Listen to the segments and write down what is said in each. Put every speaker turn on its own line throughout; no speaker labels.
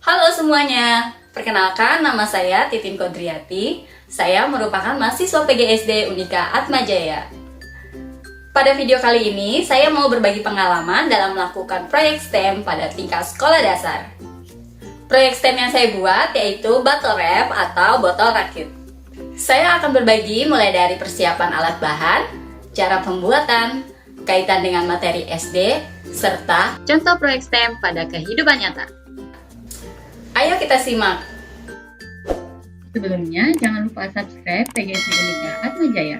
Halo semuanya, perkenalkan nama saya Titin Kodriati. Saya merupakan mahasiswa PGSD Unika Atmajaya. Pada video kali ini, saya mau berbagi pengalaman dalam melakukan proyek STEM pada tingkat sekolah dasar. Proyek STEM yang saya buat yaitu bottle wrap atau botol rakit. Saya akan berbagi mulai dari persiapan alat bahan, cara pembuatan, kaitan dengan materi SD, serta contoh proyek STEM pada kehidupan nyata. Ayo kita simak. Sebelumnya, jangan lupa subscribe PGSD Unika Atmajaya.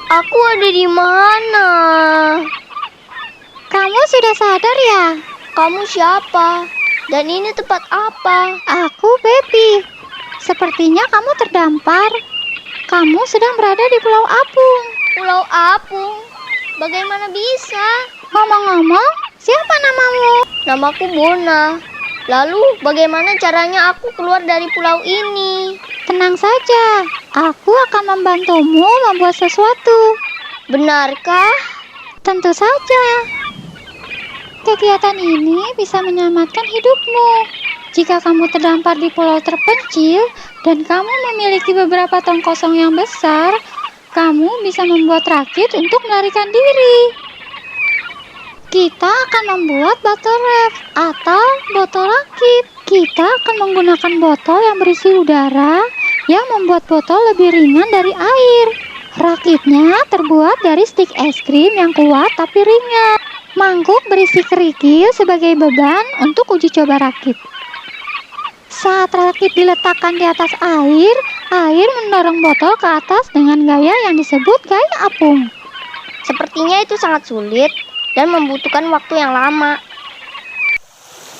Aku ada di mana?
Kamu sudah sadar ya?
Kamu siapa? Dan ini tempat apa?
Aku Baby. Sepertinya kamu terdampar. Kamu sedang berada di Pulau Apung.
Pulau Apung? Bagaimana bisa?
Ngomong-ngomong, siapa namamu?
Namaku Bona. Lalu bagaimana caranya aku keluar dari pulau ini?
Tenang saja, aku akan membantumu membuat sesuatu.
Benarkah?
Tentu saja. Kegiatan ini bisa menyelamatkan hidupmu. Jika kamu terdampar di pulau terpencil dan kamu memiliki beberapa tong kosong yang besar, kamu bisa membuat rakit untuk melarikan diri. Kita akan membuat botol wrap atau botol rakit. Kita akan menggunakan botol yang berisi udara yang membuat botol lebih ringan dari air. Rakitnya terbuat dari stik es krim yang kuat tapi ringan. Mangkuk berisi kerikil sebagai beban untuk uji coba rakit. Saat rakit diletakkan di atas air mendorong botol ke atas dengan gaya yang disebut gaya apung.
Sepertinya itu sangat sulit dan membutuhkan waktu yang lama.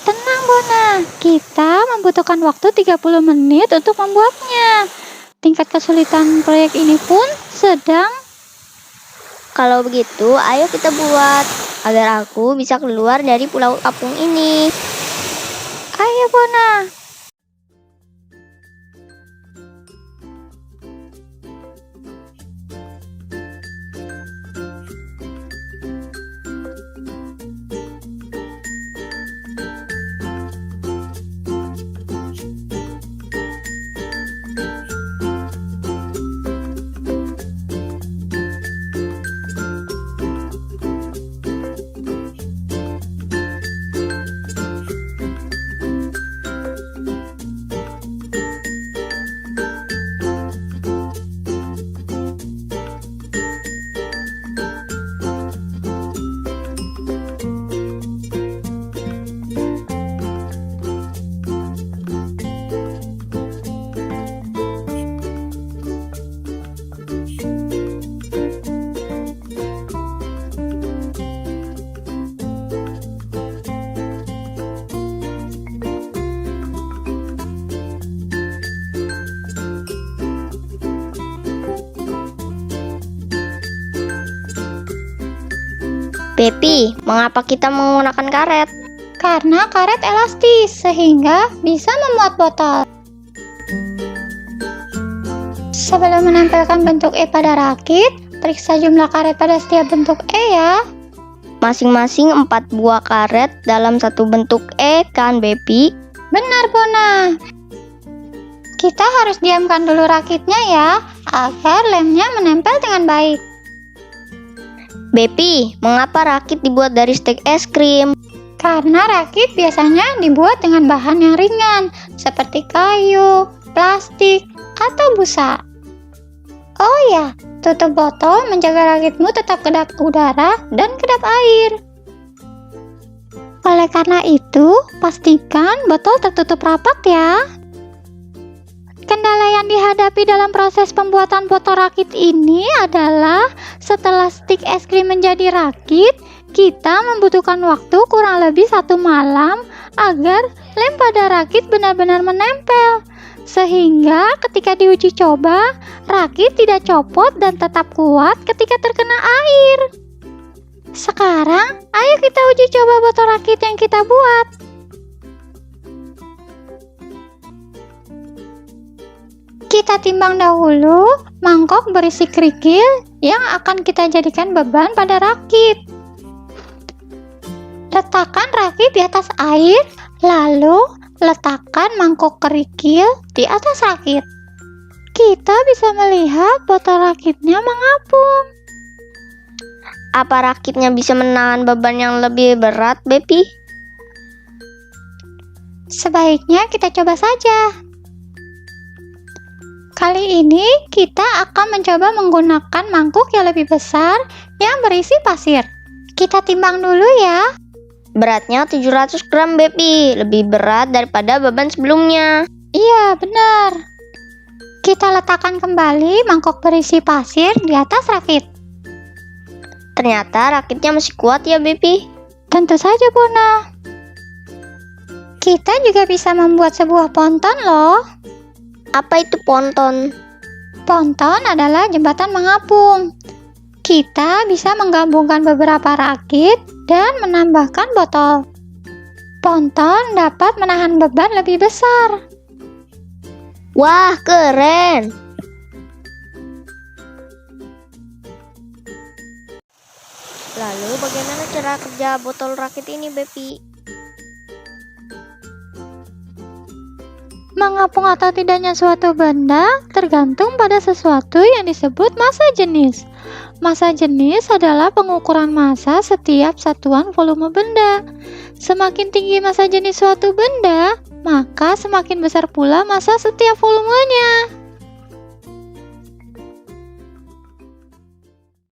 Tenang Bona, kita membutuhkan waktu 30 menit untuk membuatnya. Tingkat kesulitan proyek ini pun sedang.
Kalau begitu, ayo kita buat agar aku bisa keluar dari pulau apung ini.
Ayo Bona.
Pepi, mengapa kita menggunakan karet?
Karena karet elastis sehingga bisa memuat botol. Sebelum menempelkan bentuk E pada rakit, periksa jumlah karet pada setiap bentuk E ya.
Masing-masing 4 buah karet dalam satu bentuk E kan, Bepi?
Benar Bona. Kita harus diamkan dulu rakitnya ya, agar lemnya menempel dengan baik.
Bepi, mengapa rakit dibuat dari stik es krim?
Karena rakit biasanya dibuat dengan bahan yang ringan, seperti kayu, plastik, atau busa. Oh ya, tutup botol menjaga rakitmu tetap kedap udara dan kedap air. Oleh karena itu, pastikan botol tertutup rapat ya. Kendala yang dihadapi dalam proses pembuatan botol rakit ini adalah setelah stik es krim menjadi rakit, Kita membutuhkan waktu kurang lebih 1 malam agar lem pada rakit benar-benar menempel. Sehingga ketika diuji coba, rakit tidak copot dan tetap kuat ketika terkena air. Sekarang, ayo kita uji coba botol rakit yang kita buat. Kita timbang dahulu mangkok berisi kerikil yang akan kita jadikan beban pada rakit. Letakkan rakit di atas air, lalu letakkan mangkok kerikil di atas rakit. Kita bisa melihat botol rakitnya mengapung.
Apa rakitnya bisa menahan beban yang lebih berat, Bepi?
Sebaiknya kita coba saja. Kali ini kita akan mencoba menggunakan mangkuk yang lebih besar yang berisi pasir. Kita timbang dulu ya.
Beratnya 700 gram, Bepi. Lebih berat daripada beban sebelumnya.
Iya, benar. Kita letakkan kembali mangkok berisi pasir di atas rakit.
Ternyata rakitnya masih kuat ya, Bepi.
Tentu saja, Bona. Kita juga bisa membuat sebuah ponton loh.
Apa itu ponton?
Ponton adalah jembatan mengapung. Kita bisa menggabungkan beberapa rakit dan menambahkan botol. Ponton dapat menahan beban lebih besar.
Wah, keren! Lalu bagaimana cara kerja botol rakit ini, Bepi?
Mengapung atau tidaknya suatu benda tergantung pada sesuatu yang disebut massa jenis. Massa jenis adalah pengukuran massa setiap satuan volume benda. Semakin tinggi massa jenis suatu benda, maka semakin besar pula massa setiap volumenya.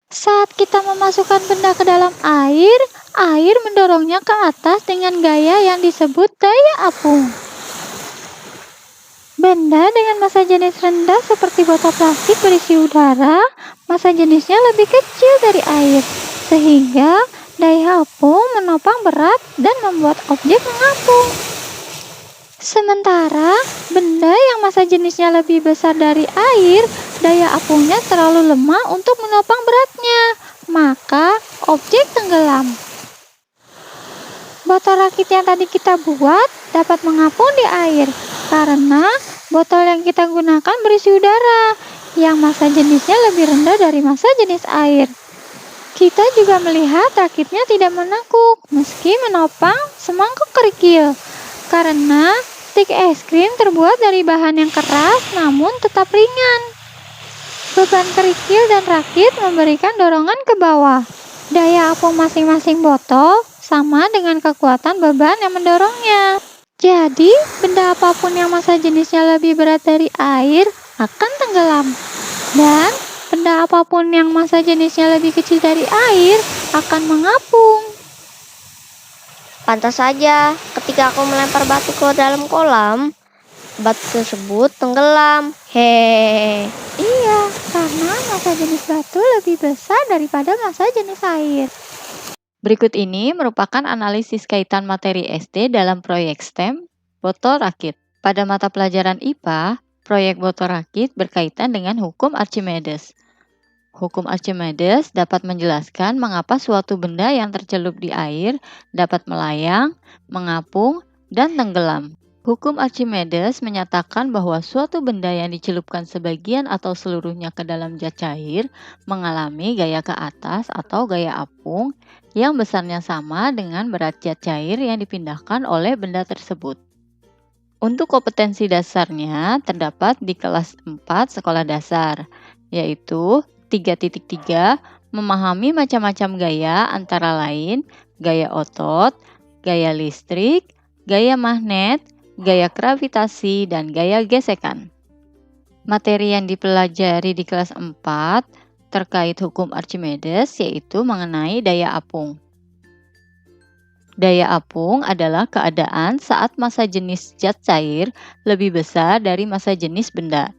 Saat kita memasukkan benda ke dalam air mendorongnya ke atas dengan gaya yang disebut daya apung. Benda dengan massa jenis rendah seperti botol plastik berisi udara, massa jenisnya lebih kecil dari air, sehingga daya apung menopang berat dan membuat objek mengapung. Sementara, benda yang massa jenisnya lebih besar dari air, daya apungnya terlalu lemah untuk menopang beratnya, maka objek tenggelam. Botol rakit yang tadi kita buat dapat mengapung di air, karena botol yang kita gunakan berisi udara yang massa jenisnya lebih rendah dari massa jenis air. Kita juga melihat rakitnya tidak menekuk meski menopang semangkuk kerikil, karena stik es krim terbuat dari bahan yang keras namun tetap ringan. Beban kerikil dan rakit memberikan dorongan ke bawah. Daya apung masing-masing botol sama dengan kekuatan beban yang mendorongnya. Jadi, benda apapun yang massa jenisnya lebih berat dari air akan tenggelam. Dan, benda apapun yang massa jenisnya lebih kecil dari air akan mengapung.
Pantas saja, ketika aku melempar batu ke dalam kolam, batu tersebut tenggelam. Hehehe.
Iya, karena massa jenis batu lebih besar daripada massa jenis air.
Berikut ini merupakan analisis kaitan materi SD dalam proyek STEM, botol rakit. Pada mata pelajaran IPA, proyek botol rakit berkaitan dengan hukum Archimedes. Hukum Archimedes dapat menjelaskan mengapa suatu benda yang tercelup di air dapat melayang, mengapung, dan tenggelam. Hukum Archimedes menyatakan bahwa suatu benda yang dicelupkan sebagian atau seluruhnya ke dalam zat cair mengalami gaya ke atas atau gaya apung yang besarnya sama dengan berat zat cair yang dipindahkan oleh benda tersebut. Untuk kompetensi dasarnya terdapat di kelas 4 sekolah dasar, yaitu 3.3 memahami macam-macam gaya antara lain gaya otot, gaya listrik, gaya magnet, gaya gravitasi, dan gaya gesekan. Materi yang dipelajari di kelas 4 terkait hukum Archimedes yaitu mengenai daya apung. Daya apung adalah keadaan saat massa jenis zat cair lebih besar dari massa jenis benda.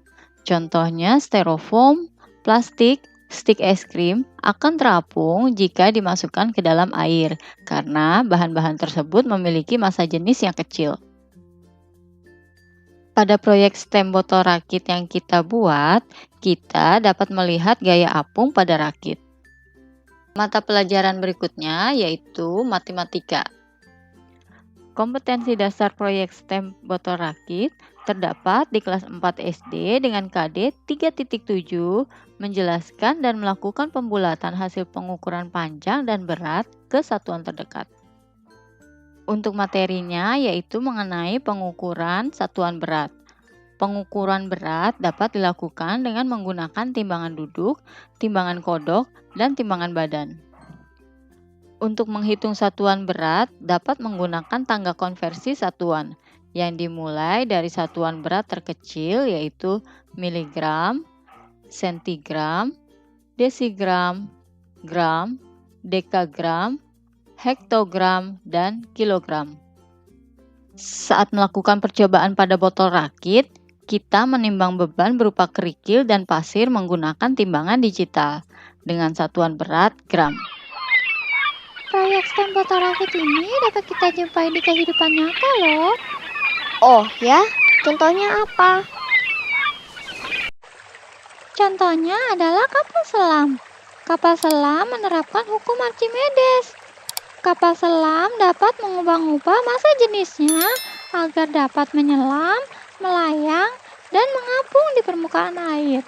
Contohnya styrofoam, plastik,
Stik es krim akan terapung jika dimasukkan ke dalam air, karena bahan-bahan tersebut memiliki massa jenis yang kecil. Pada proyek stem botol rakit yang kita buat, kita dapat melihat gaya apung pada rakit. Mata pelajaran berikutnya yaitu matematika. Kompetensi dasar proyek stem botol rakit terdapat di kelas 4 SD dengan KD 3.7 menjelaskan dan melakukan pembulatan hasil pengukuran panjang dan berat ke satuan terdekat. Untuk materinya yaitu mengenai pengukuran satuan berat. Pengukuran berat dapat dilakukan dengan menggunakan timbangan duduk, timbangan kodok, dan timbangan badan. Untuk menghitung satuan berat dapat menggunakan tangga konversi satuan yang dimulai dari satuan berat terkecil yaitu miligram, sentigram, desigram, gram, dekagram, hektogram, dan kilogram. Saat melakukan percobaan pada botol rakit, kita menimbang beban berupa kerikil dan pasir menggunakan timbangan digital dengan satuan berat gram.
Proyek stem botol rakit ini dapat kita jumpai di kehidupan nyata loh.
Oh ya, contohnya apa?
Contohnya adalah kapal selam. Kapal selam menerapkan hukum Archimedes. Kapal selam dapat mengubah-ubah massa jenisnya agar dapat menyelam, melayang, dan mengapung di permukaan air.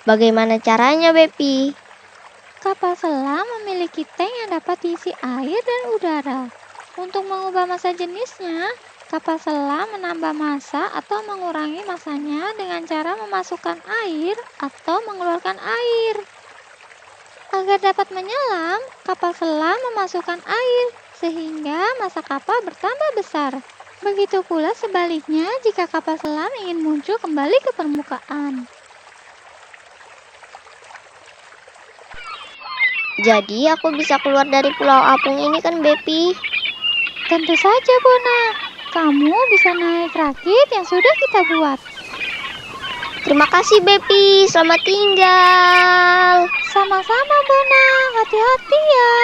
Bagaimana caranya, Bepi?
Kapal selam memiliki tank yang dapat diisi air dan udara. Untuk mengubah massa jenisnya, kapal selam menambah massa atau mengurangi massanya dengan cara memasukkan air atau mengeluarkan air. Agar dapat menyelam, kapal selam memasukkan air, sehingga massa kapal bertambah besar. Begitu pula sebaliknya jika kapal selam ingin muncul kembali ke permukaan.
Jadi aku bisa keluar dari pulau apung ini kan, Bepi?
Tentu saja, Bona. Kamu bisa naik rakit yang sudah kita buat.
Terima kasih, Bepi. Selamat tinggal.
Sama-sama, Bona. Hati-hati ya.